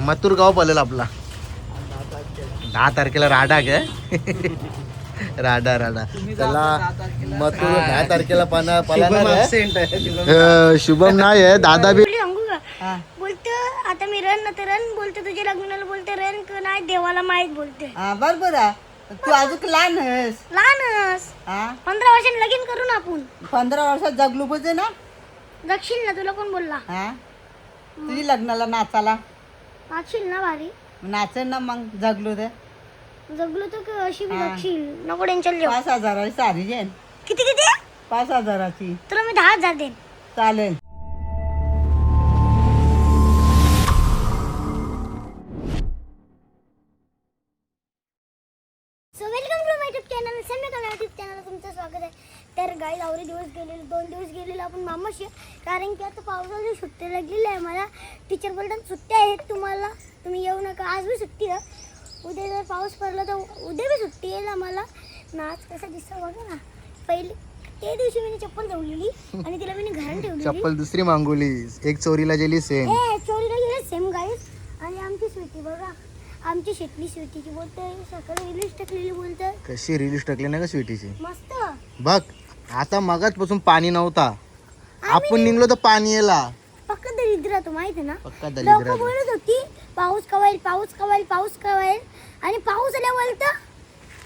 मथुर गाव पळेल आपला 10 तारखेला राडा ग राडा त्याला मथुर 10 तारखेला शुभम नाही आहे दादा बी बोलतो आता मी रन तर रन बोलतो तुझ्या लग्नाला बोलते रन नाही देवाला माहित बोलते. बरोबर आहे तू अजून लहानस 15 वर्षांनी लगीन करू ना आपण. 15 वर्षात जगलो पाहिजे ना. जगशील ना तुला कोण बोलला. तुझी लग्नाला नाचाला नाचशील ना भारी नाचेल ना मग जगलो ते जगलो तर अशी बी जगशील नको टेन्शन घेऊ. 5,000 सारी जेन किती किती 5,000ची तुला मी 10,000 देईन. चालेल. So welcome to my YouTube channel Samikaran YouTube channel तुमचं स्वागत आहे. तर गाईज आवरे दिवस गेलेले 2 दिवस गेलेले आपण मामाशी कारण की आता पावसाची सुट्टी लागलेली आहे. मला टीचर बोलतात सुट्ट्या आहेत तुम्हाला तुम्ही येऊ नका. आज बी सुट्टी आहे. उद्या जर पाऊस पडला तर उद्या बी सुट्टी येईल आम्हाला. नाच कसा दिसतो बघा ना. पहिले ते दिवशी मी चप्पल ठेवलेली आणि तिला मी घरात ठेवली चप्पल दुसरी मागवली एक चोरीला गेली सेम चोरीला गेली सेम गाईज. आणि आमची स्वीटी बघा आमची शेतली स्वीटीची बोलते सकाळी रिलीज टाकलेली बोलते कशी रिलीज टाकली ना का स्वीटीची मस्त बघ. आता मगाच पासून पाणी नव्हता आपण निघलो तर पाणी यायला पक्का दरिद्र तो माहिती ना. पक्का लोक दलिद्र बोलत होती पाऊस कवाईल पाऊस कवाईल पाऊस कवाईल आणि पाऊस आल्यावर तर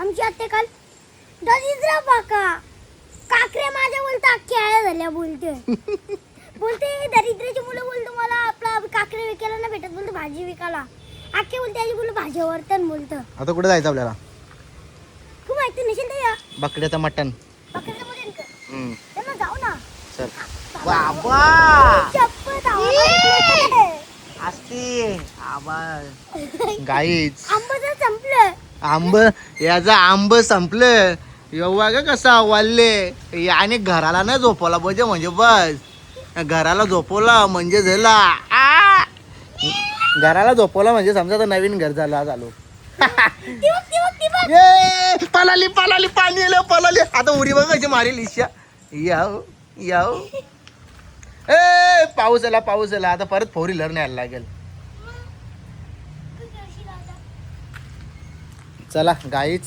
आमची आत्या काल दरिद्र पाका काकऱ्या माझ्या बोलता अख्ख्या आया झाल्या बोलते बोलते दरिद्राची मुलं बोलतो मला आपला काकऱ्या विकायला ना भेटत बोलतो भाजी विकायला अख्खे बोलते आजी बोलतो भाजी वर्तन बोलतं. आता कुठे जायचं आपल्याला खूप माहिती नसेल तर या बकड्याचं मटण पकडायचं बोलेल का त्यांना जाऊ ना. चल बाबा चप्पल धावा असते गाईच आंबाचं संपलं आंब याचा आंब संपलं एवढा का कसा वाढले आणि घराला नाही झोपवला पाहिजे म्हणजे बस घराला झोपवला म्हणजे झाला घराला झोपवला म्हणजे समजा तर नवीन घर झालं आज आलो. पलाली पलाली पाणी आलं पलाली आता उडी बघायची मारेल इच्छा याव याव ए पाऊस आला आता परत 4 व्हीलर न्यायला लागेल. चला गाईच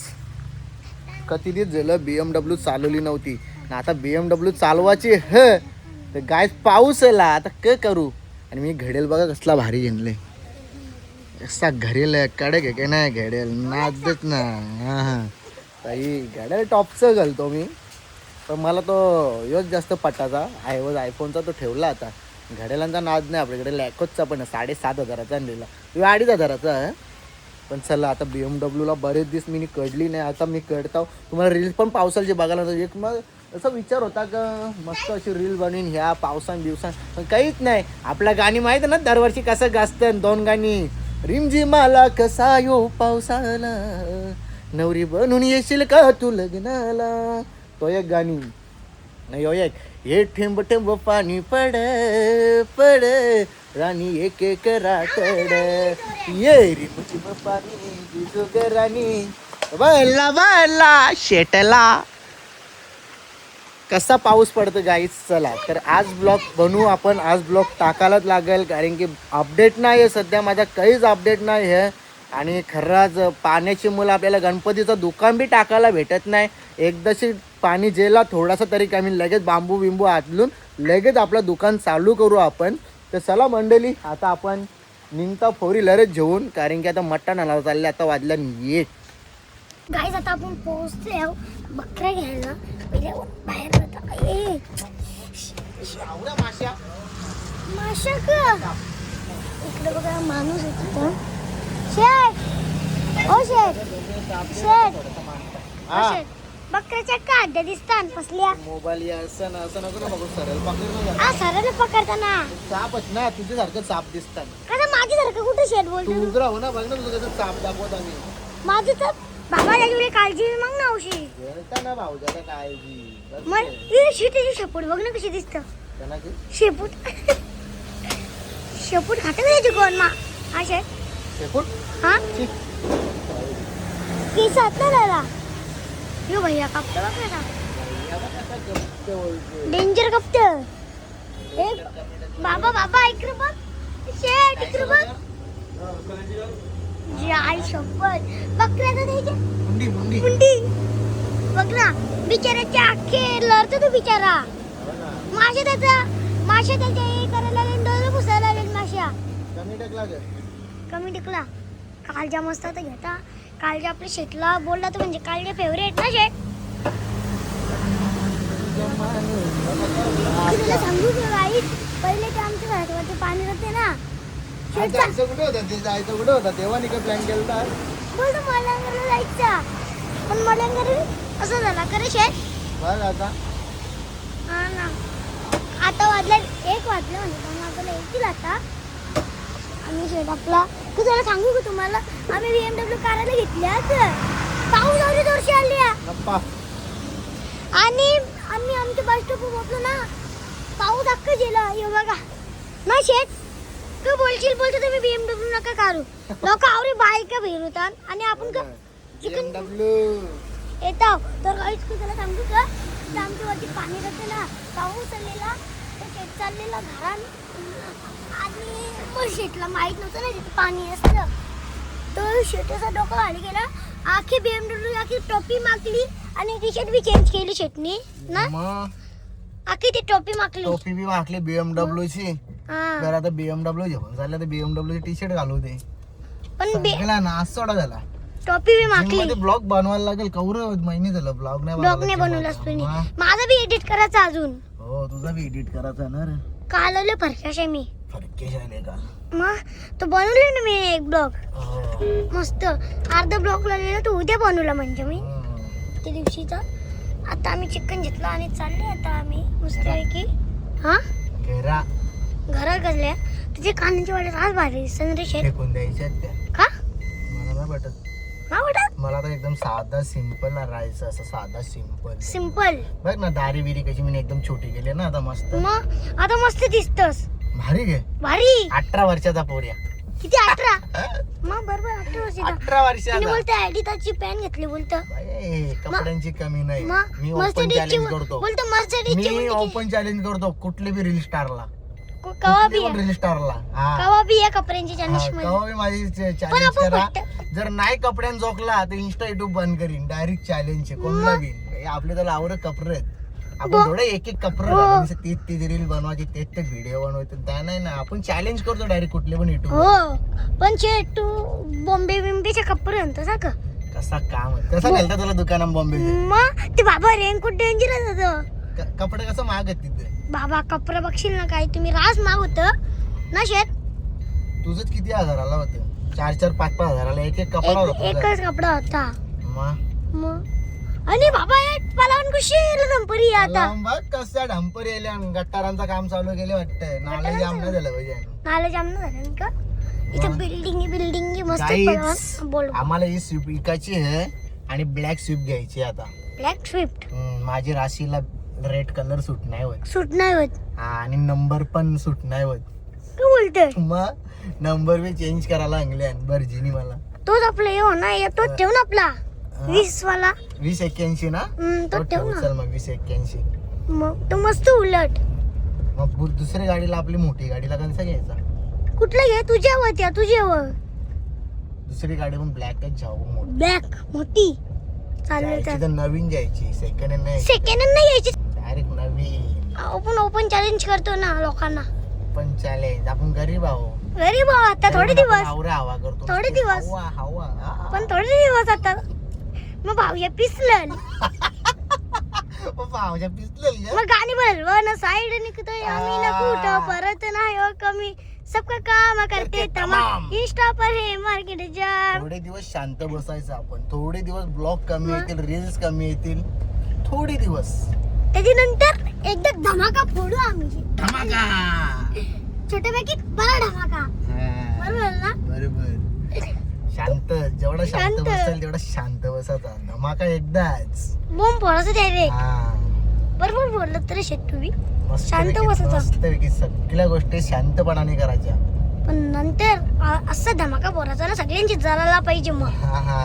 किती दिवस झालं BMW चालवली नव्हती ना आता BMW चालवायची तर गायच पाऊस आला आता काय करू. आणि मी घडेल बघा कसला भारी घेणले असा घडेल कडे घे नाही घडेल नाचत ना ताई घडेल टॉपचं घालतो मी पण मला तो योच जास्त पटाचा आयफोनचा तो ठेवला आता घडेलांचा नाद नाही आपल्याकडे लॅकोचचा पण 7,500 आणलेला 2,500 पण चला आता BMWला बरेच दिवस मी कडली नाही आता मी कडतो. तुम्हाला रील्स पण पावसाचे बघायला होतं एक मग असा विचार होता का मस्त अशी रील बनवीन ह्या पावसान दिवसान पण काहीच नाही. आपल्या गाणी माहिती ना दरवर्षी कसं गाजतं 2 गाणी रिमझिमाला कसा यो पावसाला नवरी बनून येशील का तू लग्नाला तो एक गाणी नाही हो एक हे ठेंब ठेंब पाणी पड पड राणी एक एक रातड ये रिमझिम पाणी भिजूग राणी वळला वळला शेटला कसा पाऊस पडतो गाईस. चला तर आज ब्लॉग बनवू आपण. आज ब्लॉग टाकायलाच लागेल कारण की अपडेट नाही आहे सध्या माझा काहीच अपडेट नाही आहे. आणि खरंच पाण्याची मुलं आपल्याला गणपतीचं दुकान बी टाकायला भेटत नाही. एकदाशी पाणी जेला थोडासा तरी कमी लगेच बांबू बिंबू आदलून लगेच आपलं दुकान चालू करू आपण. तर चला मंडळी आता आपण निघता 4 व्हीलरच घेऊन कारण की आता मटण आणायला चालले. आता वाजल्या 1 गाईज आता आपण पोहोचले बकऱ्या घ्यायला पहिले बाहेर माशा का इकडे बघा माणूस येतो शेट ओ शेट शेट बकऱ्याच्या का अड्ड्या दिसतात कसल्या मोबाईल असं नको ना बघू सरळ पकडून सरळ पकडताना सापच ना तुझ्यासारखं साप दिसतात. कसं माझ्यासारखं कुठे शेट बोलतो तू उघडा हो ना बघ ना तुझं कसं साप दाखवत आम्ही माझी तर बाबा त्याची काळजी मग ना औषधी ना भाऊ ज्याला काळजी मग शेतीची शेपूट बघ ना कशी दिसतं शेपूट शेपूट खाते का त्याची कोण मा हा शेट शेपूट हा केस आहेत ना त्याला यो भैया कापतं बघ ना डेंजर कापतं एक बाबा बाबा इकडे बघ शेट इकडे बघ आई शपथ बकऱ्याचं द्यायचे मुंडी मुंडी मुंडी बघ ना बिचाऱ्याचे अख्खे लढतो तो बिचारा मासे त्याच्या हे करायला लागले डोळे पुसायला लागले माश्या कमी टाकला ग कमी टिकला कालच्या मस्त तर घेता कालच्या आपल्या शेटला बोलला तर म्हणजे कालचे फेवरेट ना शेट तुला सांगू का गाईड पहिले ते आमच्या घरावरती पाणी राहते ना शेट जायचं कुठे होतं ते जायचं कुठे होता तेव्हा नाही का प्लॅन केला बोलतो मलंगरला जायचा पण मलंगर असं झाला का रे शेट बघ आता हा ना आता वाजले 1 वाजले म्हणजे पण आपल्याला येतील आता आम्ही शेट आपला तू त्याला सांगू का तुम्हाला आम्ही BMW कारायला घेतल्या पाऊस आवडी वर्षी आली गप्पा आणि आम्ही आमच्या बस स्टॉप पोहोचलो ना पाऊस अख्खं गेलं हे बघा ना शेट तू बोलतो तुम्ही BMW नका काढू लोक आवरी बाईक फिरवतात आणि आपण का चिकन BMW येतो तर काहीच तू त्याला सांगू का तर आमच्या वरती पाणी राहते ना पाऊस आलेला तर शेत चाललेला घरात आणि मग शेटला माहित नव्हतं ना तिथे पाणी असतं तो शेटाचा डोकं खाली गेला आखी BMW आखी टोपी मागली आणि टी शर्ट बी चेंज केली शेटनी ना मग आखी ती टोपी मागली टोपी बी मागली BMW ची हा तर आता BMW घेऊन झालं तर BMW ची टी शर्ट घालू दे पण सगळा नाच सोडा झाला टोपी बी मागली मध्ये ब्लॉग बनवायला लागेल कौर महिने झालं ब्लॉग नाही ब्लॉग नाही बनवलास तुम्ही माझा बी एडिट करायचा अजून हो तुझा बी एडिट करायचा ना रे काल आले फरकाश आहे मी फरकेश आले का मग तो बनवले ना मी एक ब्लॉग हो. मस्त अर्धा ब्लॉग लागलेला तो उद्या बनवला म्हणजे मी हम्म. त्या दिवशीचा आता आम्ही चिकन घेतलं आणि चालले आता आम्ही मस्तपैकी हा घेरा घरात गजल्या तुझे कानांची वाटत आज भारी दिसत रे शेट फेकून द्यायच्या त्या का मला नाही वाटत हा वाटत मला तर एकदम साधा सिंपल राहायचं असं साधा सिंपल सिंपल बघ ना दारी बिरी कशी मी एकदम छोटी केली ना आता मस्त मग आता मस्त दिसतस भारी घे भारी 18 वर्षाचा पोऱ्या किती 18 मग बरोबर 18 वर्षाचा 18 वर्षाचा तिने बोलते ऍडिदाची पॅन घेतली बोलतं बाई, कपड्यांची कमी नाही मग मी ओपन मर्सिडीजची चॅलेंज करतो बोलतो मर्सिडीजची मी बोलते ओपन चॅलेंज करतो कुठले बी रील स्टारला कवा बी आहे. रील स्टारला हा कवा बी या कपड्यांची चॅलेंज मध्ये तेव्हा मी माझी पण चॅलेंज आपण करा फक्त- जर नाही कपड्यां जोखला तर इंस्टा युट्यूब बंद करीन डायरेक्ट चॅलेंज कोणला बी हे आपले तर आवड कपडे आपण थोडे एक कपडे तीच रील बनवायची तेच व्हिडिओ बनवायचे त्या नाही ना आपण चॅलेंज करतो डायरेक्ट कुठले पण युट्यूब हो पण शेट तू बॉम्बे बिंबेचे कपडे आणतो का कसा काम आहे कसा घालता तुला दुकानात बॉम्बे मग ते बाबा रेनकोट डेंजरस होतं कपडे कसं महाग आहेत तिथे बाबा कपडे बघशील ना काय तुम्ही रास माग होत ना शेट तुझंच किती हजाराला होतं 4-4, 5-5 हजाराला एक कपडा होता तुझा. एकच कपडा होता मग आणि बाबा एक पालावन कशी नंपरी आता लांब बघ कसा डंपर येल्या गटारांचं काम चालू केले वाटतं नाले जाम नाही झालं पाहिजे नाला जाम ना झालं का इथं बिल्डिंग मस्त Guys, पडवून. बोल आम्हाला ही स्विफ्ट विकायची आहे आणि ब्लॅक स्विफ्ट घ्यायची आता ब्लॅक स्विफ्ट माझी राशीला रेड कलर सूट नाही होत सूट नाही होत हा, आणि नंबर पण सूट नाही होत तू बोलतोय मग नंबर बी चेंज करायला लागले भरजीनी मला तोच आपला येऊ ना तोच ठेव ना आपला 20 वाला 2081 ना तो तो ठेव ठेव, ना चल मग 2081 मग तो मस्त उलट मग दुसऱ्या गाडीला आपली मोठी गाडीला कसा घ्यायचा कुठला घे तुझ्यावर दुसरी गाडी पण ब्लॅकच जाऊ मोठी ब्लॅक मोठी चालेल घ्यायची तर नवीन घ्यायची सेकंड हँड नाही सेकंड हँड नाही घ्यायची डायरेक्ट नवीन आपण ओपन चॅलेंज करतो ना लोकांना पण चॅलेंज आपण गरीब आहो गरीब आहो आता थोडे दिवस आवरा हवा करतो थोडे दिवस. हवा हवा हा. पण थोडे दिवस आता मग भाऊया पिसलं पप्पा आमच्या पिसलेल ग. मग गाणी बोलवा ना साइड निघतोय आम्ही ना कुठं परत नाही हो कमी सबका काम करते तमाम इंस्टा पर हे मार्केट जाम थोडे दिवस शांत बसायचं आपण थोडे दिवस ब्लॉग कमी येतील रील्स कमी येतील थोडे दिवस त्याच्यानंतर एकदा धमाका फोडू आम्ही धमाका छोट्यापैकी बरा धमाका हा, बरोबर ना बरोबर शांत जेवढा शांत शांत. बसेल तेवढा शांत बसायचा धमाका एकदाच बोंब फोडायचं डायरेक्ट हा बरोबर बोललं तरी शेत तुम्ही मस्त शांत बसायचं. मस्तपैकी सगळ्या गोष्टी शांतपणाने करायच्या पण नंतर असं धमाका फोडायचा ना सगळ्यांची जळायला पाहिजे मग हा हा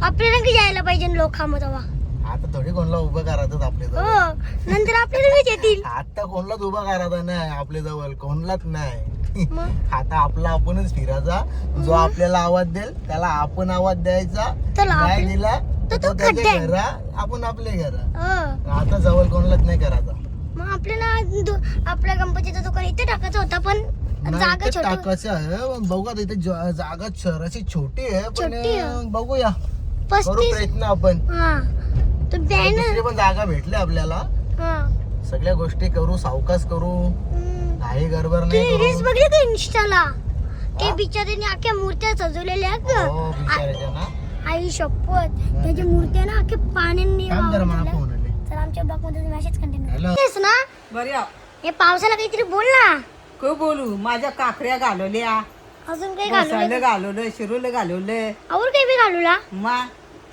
आपल्याला की जायला पाहिजे लोकांमध्ये तेव्हा आता थोडी कोणला उभं करायचं आपल्या हो जवळ नंतर आपल्याला येतील आता कोणलाच उभा करायचा नाही आपल्या जवळ कोणलाच नाही मग आता आपला आपणच फिरायचा. जो आपल्याला आवाज देईल त्याला आपण आवाज द्यायचा. तर नाही आपलं- दिला तर तर तो तो त्याच्या खड्ड्यात. घरा, आपण आपल्या घरा. हो. आता जवळ कोणालाच नाही करायचा. मग आपल्याला आपल्या गणपतीचं दुकान इथे टाकायचं होता पण नाही जागा ते छोटी टाकायचं आहे. बघू आता इथे जागा शहराची छोटी आहे पण छोटी आहे. बघूया, करू 35. प्रयत्न आपण. हा तो बॅनर. दुसरी पण जागा भेटली आपल्याला. हा. सगळ्या गोष्टी करू, सावकाश करू, काही गडबड तू नाही रील्स करू. बघली का इंस्टाला? ते हा? बिचाऱ्याने अख्ख्या मूर्त्या सजवलेल्या आहेत ग. हो बिचारायच्या ना. आई शपथ त्याची मूर्त्या ना अख्ख्या पाण्याने काम जरा मला वाहून फोन आले. गेल्या. तर आमच्या ब्लॉग मध्ये मॅसेज कंटिन्यू हॅलो. तेच ना. बरे हे पावसाला काहीतरी बोल ना. को बोलू, माझ्या काकऱ्या घालवल्या, अजून काही मसाले घालू घालवलं, शिरोले घालवलं. और काही बी घालूला मा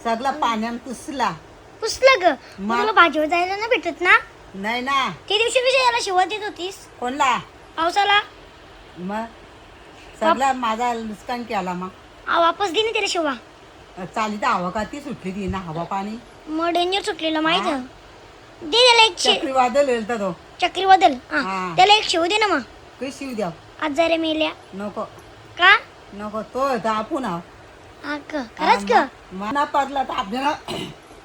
सगळा पाण्यात पुसला. पुसलं ग. मग? तुला भाजीवर जायला ना भेटत ना. नाही ना. ते दिवशी कशी याला शिवत देत होतीस कोणला पावसाला. मग सगळा माझा नुकसान केला. मग वापस दे ना त्याला शिवा. चाली तर हवा का ती सुटली ती ना, हवा पाणी मग डेंजर सुटलेलं माहित आहे. दे त्याला एक चक्रीवादळ येईल तर तो चक्री बदल हा. त्याला एक शिव दे ना मग. काही शिव द्या. आज जरा मेल्या नको का. नको, तो होता आपण आहो. हा का खरंच का. मना पडला तर आपल्याला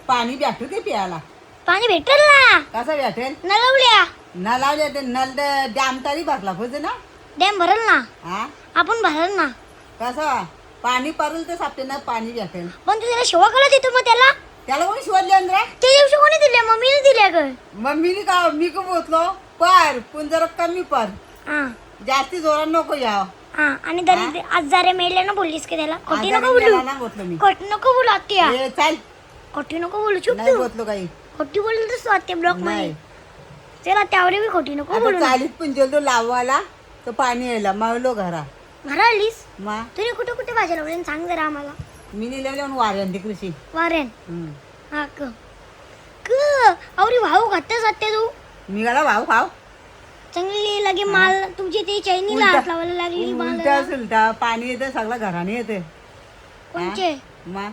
पाणी भेटू ते प्यायला. पाणी भेटेल ना. कसं भेटेल. नलवल्या नळ लावले ते नल डॅम तरी भरला पाहिजे ना. डॅम भरल ना. हा आपण भरल ना. कसं पाणी पडल तर आपल्याला पाणी भेटेल. पण तू त्याला शिवा कला देतो मग त्याला. त्याला कोणी शिवले अंद्रा. त्या दिवशी कोणी दिल्या मम्मीने दिल्या ग. मम्मीने का मी का बोललो पर पण जरा कमी पर, हा जास्ती जोरात नको यावं. हा आणि तरी आज जरा मेल्या ना बोललीस का त्याला. खोटी नको बोलू. आजारी मेला बोललो मी. खोटी नको बोलू आत्या. ए, चाल खोटी नको बोलू चुप नाही तू. बोललो काही. खोटी बोलली तर तू आत्या ब्लॉक मध्ये. नाही चला त्यावर बी खोटी नको आता बोलू. चालीत पण जेवतो लावायला तर पाणी यायला मावलो घरा. घरा आलीस. मा तुम्ही कुठे कुठे भाज्या लावल्या सांग जरा आम्हाला. मी नेले वाऱ्यांती कृषी. वारेन हा क अवरी भाऊ घातच आत्या तू. मी गाला भाऊ खाव. चांगली लगे माल तुमची ती चैनीला हात लावायला लागली माल. उलटा सुलटा पाणी येतं सगळं घराने येते. कोणचे मा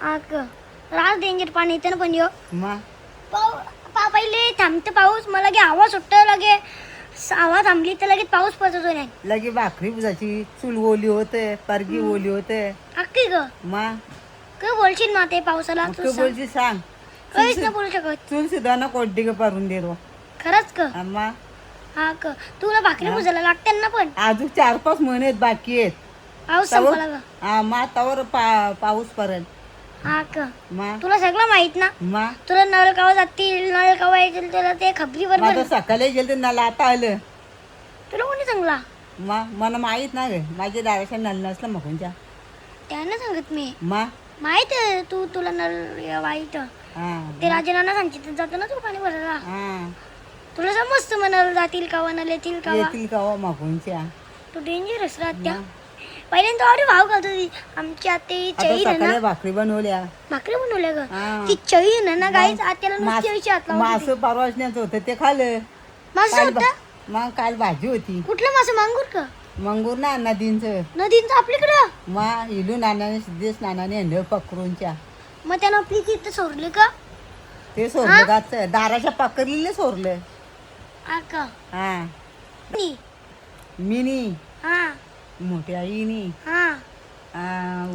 हा क रात डेंजर पाणी येतं ना पण यो. मा पहिले थांबते पाऊस मला लगे आवाज सुटतो लगे आवाज थांबली तर लगेच पाऊस पडतो नाही. लगे भाकरी बुजाची चूल ओली होते, परगी ओली होते. अक्की ग मा काय बोलशील ना ते पावसाला मग तू तू सांग. बोलची सांग. काहीच नाही बोलू शकत. चूल सुद्धा ना कोड्डी परून देतो. खरंच क अम्मा हा क तुला भाकरी बुजायला लागते ना पण. अजून 4-5 महिने बाकी आहेत. पाऊस संपला ग. हा मा तवर पाऊस पडेल. हा क मा तुला सगळं माहित ना. मा तुला नळ कवा जातील नळ कवा येतील तुला ते खबरी मग बरोबर. आता सकाळी गेलं तर नला आता आलं. तुला कोणी चांगला मा मला माहित ना ग माझ्या दाराच्या नल नसला मकुंच्या. त्यानं सांगत मी मा माहित आहे तू तुला नळ वाईट हा ते राजेनाना सांगितलं जातो ना तू पाणी भरायला. हा तुला समजतं मग नळ जातील कावा नळ येतील कावा. येतील का हो मकुंच्या. तू डेंजरस राहत्या. पहिल्यांदा अरे भाव घालत होती आमची आते आता चैन आहे ना. सकाळी भाकरी बनवल्या. भाकरी बनवल्या ग. हा. ती चैन आहे ना गाईच आत्याला नुसती अशी हात लावत मास होती. परवाचण्याचं होतं ते खाल्लं. मासं काल होतं. मग काल भाजी होती. कुठलं मासं मांगूर का मंगूर ना नदींचं. नदींचं आपल्याकडं. मा इलू नानाने सिद्धेश नानाने आणलं पकडूनच्या. मग त्यानं आपली तिथं सोडली का. ते सोडलं का दाराच्या पकडलेले सोडलं. हा का हा नी. मिनी हा मोठ्या आईनी हा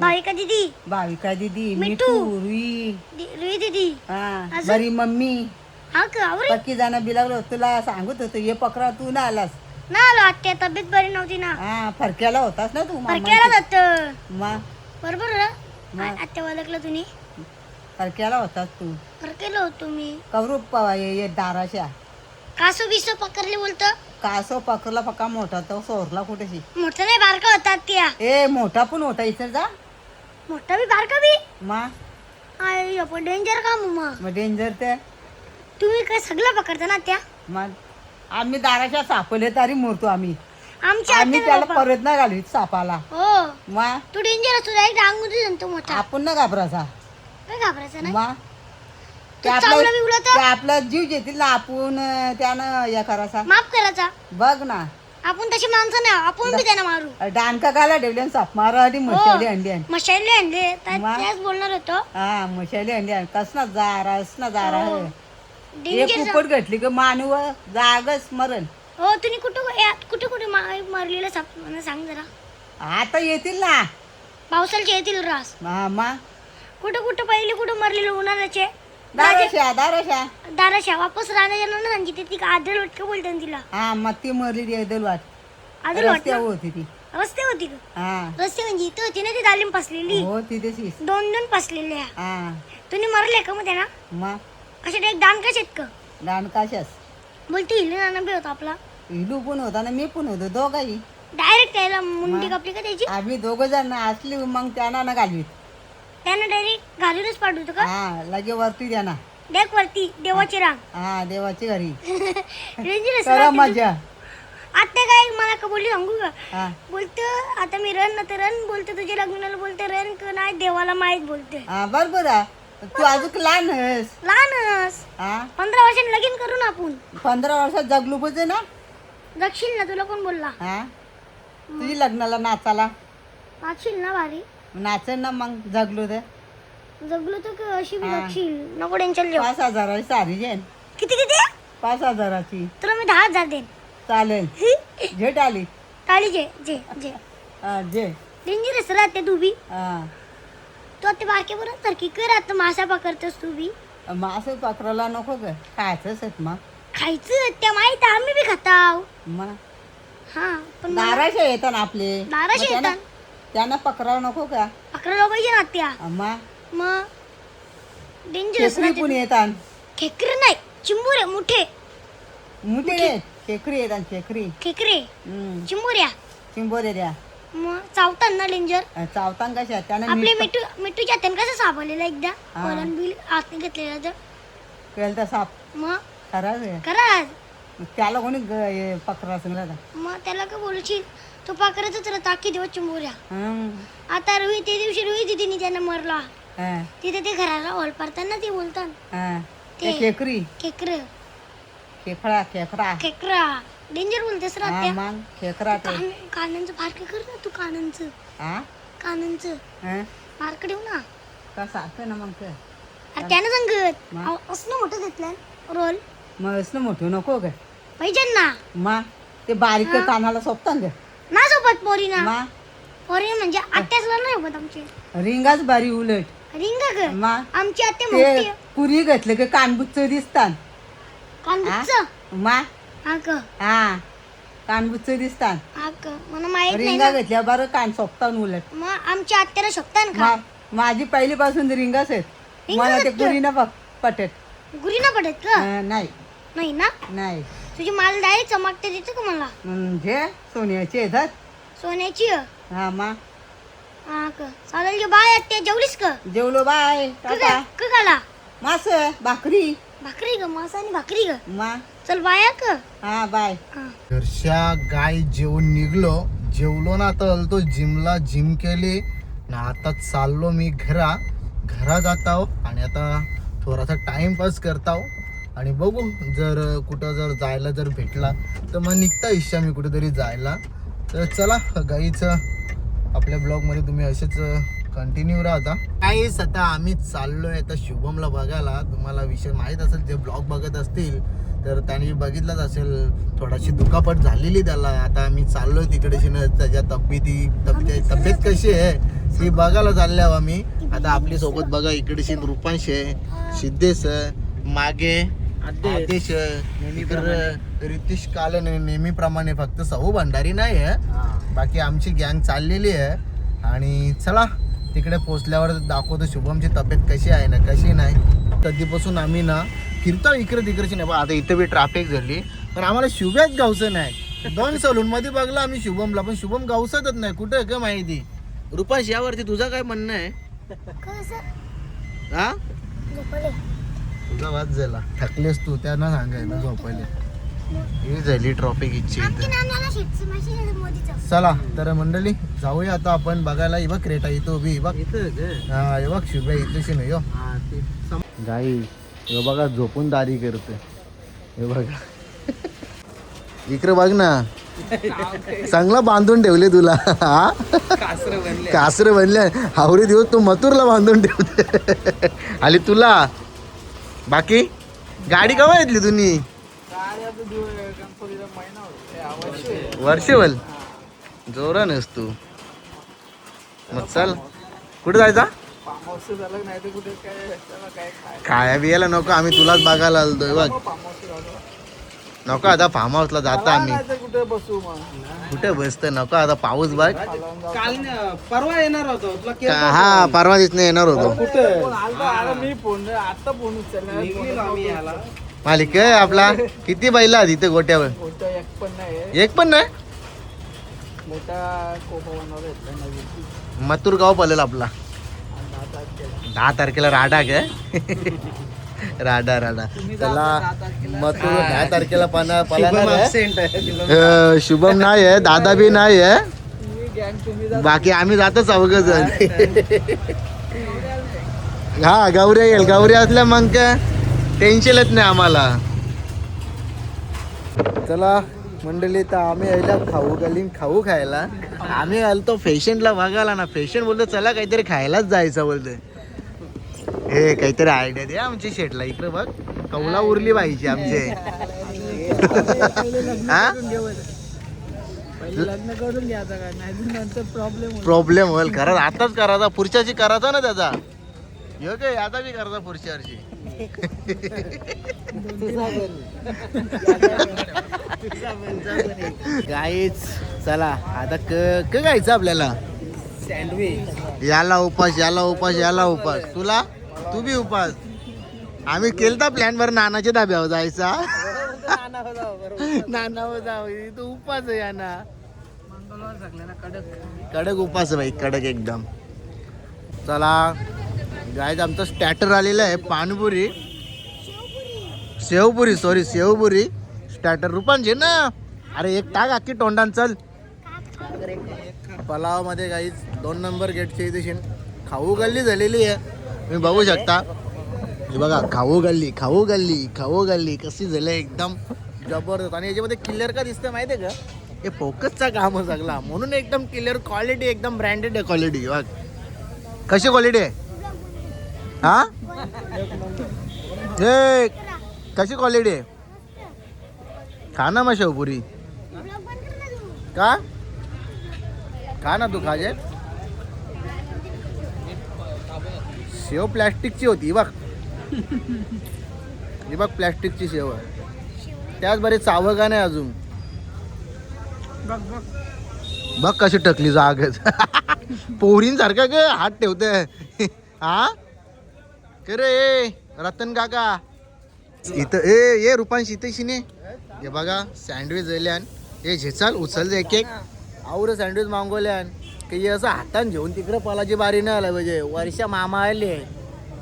भाविका दीदी भाविका दीदी मिठू. मिठू रुई रुई दीदी हा अजून? बरी मम्मी. हा का अरे पक्की जाणं बिलावलं तुला सांगत होतो ये पकरा तू ना आलास. ना आलो आत्या तब्येत बरी नव्हती ना. हा फरक्याला होतास ना तू परक्याला जात मा बरोबर मग? आत्या ओळखलं तुम्ही. फरक्याला होतास तू. परकेलो होतो मी. कवरू ये दाराच्या कासू बिसू पकडले बोलतो. कासो पकडला पक्का मोठा तो सोरला कुठेशी. मोठा नाही बारका होता त्या. ए मोठा पण होता इथं जा. मोठा बी बारका बी. मा आई आपण डेंजर का मग. मग डेंजर ते तुम्ही काय सगळं पकडता ना त्या. मग आम्ही दाराच्या सापले तरी मोरतो आम्ही. आमच्या आम्ही आत्याला त्याला बाबा. परत नाही घालू सापाला. हो मा तू डेंजर असतो डायरेक्ट अंगुठी जाणतो मोठा. आपण ना घाबराचा. काय घाबरायचं नाही. मा तू चावला बिवला तर आपला जीव घेतील ना आपण त्यानं या करायचा. माफ करायचा. बघ ना आपण तशी माणसं नाही आपण बी त्यांना मारू. डानका गाला ठेवल्या साप मारा आणि मशाली अंडी आण. मशाले आणले तर मा? त्याच बोलणार होतो. हा मशाली अंडी आण. कसना जारा असना जारा हो. हे. एक डेंजर उपट घटली ग मानव जागच मरण. हो तुम्ही कुठं कुठे मारलेलं साप मला सांग जरा. आता येतील ना. पावसाळ्याचे येतील रास. मग कुठं पहिले कुठं मारलेलं उन्हाळ्याचे दाराशा वापस राहण्याच्या ना सांगितले ती आदल वाट का बोलते तिला. हा मग ती मरली आदल वाट. आदल वाट रस्त्यावर होती ती. रस्ते होती का? हा रस्ते म्हणजे इथं होती ना ती दालिम पसलेली. हो तिथेच. दोन पसलेल्या. हा तुम्ही मरले का मग त्यांना मग अशा एक दान कसे आहेत का दान कशास बोलते हिल नाना बी होता आपला. इलू पण होता ना मी पण होतो दोघाही. डायरेक्ट त्याला मुंडी कापली का त्याची. आम्ही दोघं जण असली मग त्यांना ना घालवीत. त्यानं डायरेक्ट घालूनच पाठवतो का. हा लगे वरती द्या ना. डेक वरती देवाची रांग. हा देवाची घरी Dangerous करा राहते. मजा. आता काय मला का बोलली सांगू का हा बोलतं आता मी रन ना तर रन बोलतो तुझ्या लग्नाला बोलते रन का नाही देवाला माहीत बोलते. हा बरोबर आहे. तू अजून लहान आहेस. लहानच हा 15 वर्षांनी लगीन करू ना आपण. 15 वर्षात जगलो पाहिजे ना. जगशील ना तुला कोण बोलला. हा तुझी लग्नाला नाचाला नाचशील ना भारी. नाचन ना मग जगलो तर. जगलो तर का अशी बी हा. जगशील नको टेन्शन घेऊ. 5,000 सारी जेन. किती 5,000ची तुला मी 10,000 देईन. चालेल. झेट आली. टाळी जे जे जे हा जे डेंजरस राहते तू बी. हा तू आता बारके बरोबर सारखी कर आता मासा पकडतोस तू बी. मग असं पकडायला नको का खायचंच आहेत मग. खायचं त्या माहित आम्ही बी खाताव. मग हा पण मला दाराशे येतात आपले. दाराशे मग त्यांना- येतात. त्यांना पकडावं नको का. पकडायला पाहिजे ना त्या. मग डेंजरस खेकडी पण येतात. खेकडे नाही चिंबुरे मोठे मुठे येत खेकडी येतात खेकडी. खेकडे चिंबुऱ्या चिंबोरे द्या. मग चावतात ना डेंजर. चावतान कशा त्याने आपले मिठूच्या हाताने कसं सापडलेला एकदा हा. वरण बिल हातने घेतलेला तर केलता साप मग खराच आहे. करा त्याला कोणी पकडा सांगला मग त्याला काय बोलशील तो पाकरायचा तर टाकी देऊ चिंबुऱ्या. आता रुई ते दिवशी रुई दिदीने त्यांना मरला तिथे ते घराला हॉल पाडताना ते बोलतात ते खेकडी खेकर खेकडा खेकडा खेकरा डेंजर बोलतेस हा राहत्या. मग खेकडा ते कानांचं फारकं कर ना तू कानांचं हा फारकं ठेव ना. कसा असतं ना मग ते. अरे त्यानं सांगत मग? असं मोठं घेतलं रोल मग असं मोठं नको का. पाहिजे ना. मग ते बारीक कानाला सोपतात का. ना सोबत पोरीना मग पोरी म्हणजे आत्यासला नाही सोबत आमची रिंगाच बारी उलट. रिंगा ग मग आमची आत्या मोठी ते पुरी घातलं की कानबुच्च दिसतात. कानबुच्च मा हा ग हा कानबुच्च दिसतात. हा ग मला माहित नाही रिंगा ना. घेतल्या बरं कान सोपतात उलट. मग आमच्या आत्याला शकता का माझी पहिलीपासून रिंगाच आहेत. रिंगा मला ते घातलं? पुरी ना पटत. गुरी ना पडत का नाही नाही ना. नाही तुझी माल डायरेक्ट चमकते देतो का मला. म्हणजे सोन्याचे येतात. सोन्याची हा मा हा का चालेल की बाय आत्या जेवलीस का जेवलो बाय टाटा. का खाला मास भाकरी भाकरी ग मासा आणि भाकरी ग मा चल बाया का हा बाय. हा. घरच्या गाय जेवून निघलो जेवलो ना आता आलतो जिमला जिम केली ना आता चाललो मी घरा जाताव आणि आता थोडासा टाइमपास करताव आणि बघू जर कुठं जर जायला जर भेटला तर मग निघता इच्छा मी कुठेतरी जायला. तर चला गाईचं आपल्या ब्लॉगमध्ये तुम्ही असेच कंटिन्यू राहता. काहीच आता आम्ही चाललोय आता शुभमला बघायला. तुम्हाला विषय माहीत असेल जे ब्लॉग बघत असतील तर त्यांनी बघितलंच असेल थोडाशी दुखापट झालेली त्याला. आता आम्ही चाललोय तिकडेशी ना त्याच्या तब्येत कशी आहे ती बघायला चालल्या आम्ही. आता आपली सोबत बघा इकडेशी रूपांश आहे सिद्धेश मागे आदेश रितिश काल नेहमीप्रमाणे फक्त सहू भंडारी नाही आहे बाकी आमची गँग चाललेली आहे. आणि चला तिकडे पोचल्यावर दाखवतो शुभमची तब्येत कशी आहे ना कशी नाही. कधीपासून आम्ही ना फिरतो इकडे तिकडची नाही. आता इथं बी ट्रॅफिक झाली पण आम्हाला शुभ्याच गावचं नाही. 2 सलून मध्ये बघला आम्ही शुभमला पण शुभम गावसतच नाही कुठे का माहिती. रुपाश यावरती तुझं काय म्हणणं आहे. कसं हा झोपले तुझा वाद झाला थकलेस तू त्यांना सांगायला झोपायला. ही झाली ट्रॉफिक इच्छी. आमच्या नानाला शेटचं माहिती आहे मोदीचं. चला तर मंडळी जाऊया आता आपण बघायला. ही बघ क्रेटा इथं उभी बघ. हा हे बघ शुभ्या इथेशी नाही हो गाई हे बघा झोपून दारी करते. हे बघा इकडे बघ ना चांगला बांधून ठेवले तुला. हा कासरे बनले हावरी दिवस तू मथुरला बांधून ठेवते आली तुला. बाकी गाडी केव्हा येतली तुम्ही. वर्षेवल जोरा नस तू मग चल कुठे जायचा खाया बियाला नको आम्ही तुलाच बघायला आलतोय बघ नको आता फार्म हाऊसला जाता आम्ही कुठे बसत नको आता पाऊस बघ काल परवा येणार होतो तुला केलं हा परवा दिवशी येणार होतो निघलेलो आम्ही याला मालिक आहे आपला किती बैला आहेत इथे गोट्यावर एक पण नाही मथुर गाव पलेल आपला 10 तारखेला राडा काय राडा त्याला मथुर 10 तारखेला पळणार आहे. शुभम नाही आहे दादा बी नाही आहे बाकी आम्ही जातच अवघड हा गौरी येईल गौरी असल्या मग काय टेन्शनच नाही आम्हाला चला मंडळी तर आम्ही यायला खाऊ गलीन खाऊ खायला आम्ही आलतो फॅशनला बघायला ना फॅशन बोलतो चला काहीतरी खायलाच जायचं बोलतोय हे काहीतरी आयडिया दे आमची शेटला इकडे बघ कौला उरली पाहिजे आमचे हा लग्न करून घ्यायचं का नाही नंतर प्रॉब्लेम प्रॉब्लेम होईल खरंच आताच करायचा पुढच्याची करायचा ना त्याचा ह्यो काय आता बी करायचा पुढच्या वर्षी गाईच चला आता क गायचं आपल्याला सँडविच याला उपास याला उपास याला उपास तुला तू बी उपास आम्ही केलता प्लॅन वर नानाच्या धाब्यावर जायचा नानावर जाऊ तू उपास आहे याना मंगळवार सगळ्यांना कडक कडक उपास आहे भाई कडक एकदम चला गायज आमचं स्टॅटर आलेलं आहे पानपुरी शेवपुरी सॉरी शेवपुरी स्टॅटर रुपांचे ना अरे एक टाक अख्खी तोंडान चल पलाव मध्ये गाईज 2 नंबर गेटची इथे खाऊ गल्ली झालेली आहे तुम्ही बघू शकता हे बघा खाऊ गल्ली कशी झाली एकदम जबरदस्त आणि याच्यामध्ये क्लिअर का दिसतं माहिती आहे का हे फोकसचा काम सगळा म्हणून एकदम क्लिअर क्वालिटी एकदम ब्रँडेड आहे क्वालिटी बघ कशी क्वालिटी आहे हा हे कशी क्वालिटी आहे खा ना मग शेवपुरी का ना तू खाजे शेव प्लॅस्टिकची होती बघ ही बघ प्लॅस्टिकची शेव आहे त्याच बरे चावं का नाही अजून बघ कशी टकली जागच पोरींसारखा ग हात ठेवते हा करे रतन काका इथं ए रुपांश इथे शिने हे बघा सँडविच झाल्यान हे झेचाल उचल एक एक आवर सँडविच मागवल्यान की असं हातान घेऊन तिकडे पलाची बारी नाही आला पाहिजे वर्षा मामा आले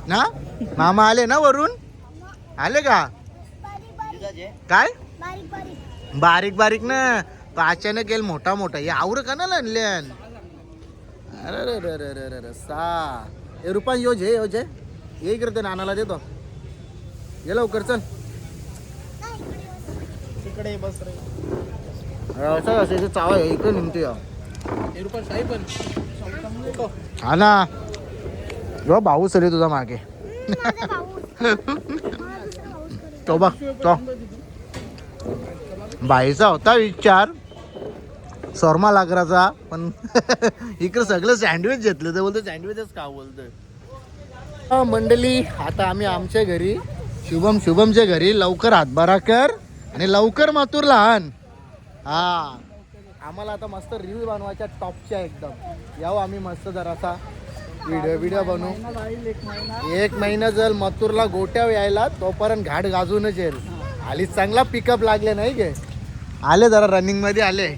ना मामा आले ना वरून आले का काय बारीक बारीक ना तो अचानक येईल मोठा मोठा हे आवर का ना आणल्यान अरे सा हे रुपांश योज ये करते नानाला देतो ये लवकर चल तिकडे बस रे असं असं चावा इकडे निघतो या रुपये साई पण हा ना जो भाऊ सर तुझा मागे तो बघ तो बाईचा होता विचार शॉर्मा लागराचा पण इकडे सगळं सँडविच घेतलं तर बोलतो सँडविचच का बोलतोय मंडळी आता आम्ही आमच्या घरी शुभमच्या घरी लवकर हातभारा कर आणि लवकर मातूर लहान हा आम्हाला आता मस्त रील बनवायच्या टॉपच्या एकदम यावं आम्ही मस्त जरासा व्हिडिओ बनवू 1 महिना जर मथुरला गोट्या यायला तोपर्यंत घाट गाजूनच येईल आली चांगला पिकअप लागले नाही गे आले जरा रनिंग मध्ये आले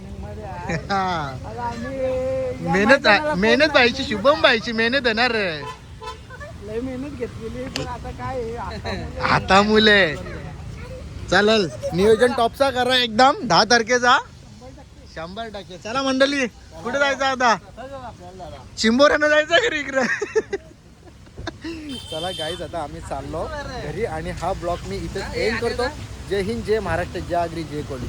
मेहनत पाहिजे शुभम पाहिजे मेहनत येणार लय मेहनत घेतलेली पण आता काय आता मुले चालेल नियोजन टॉपचा करा एकदम 10 तारखेचा 100% चला मंडळी कुठे जायचं आता चिंबोऱ्यानं जायचं घरी इकडे चला गाईज आता आम्ही चाललो घरी आणि हा ब्लॉग मी इथे एंड करतो जय हिंद जय महाराष्ट्र जय आगरी जय कोली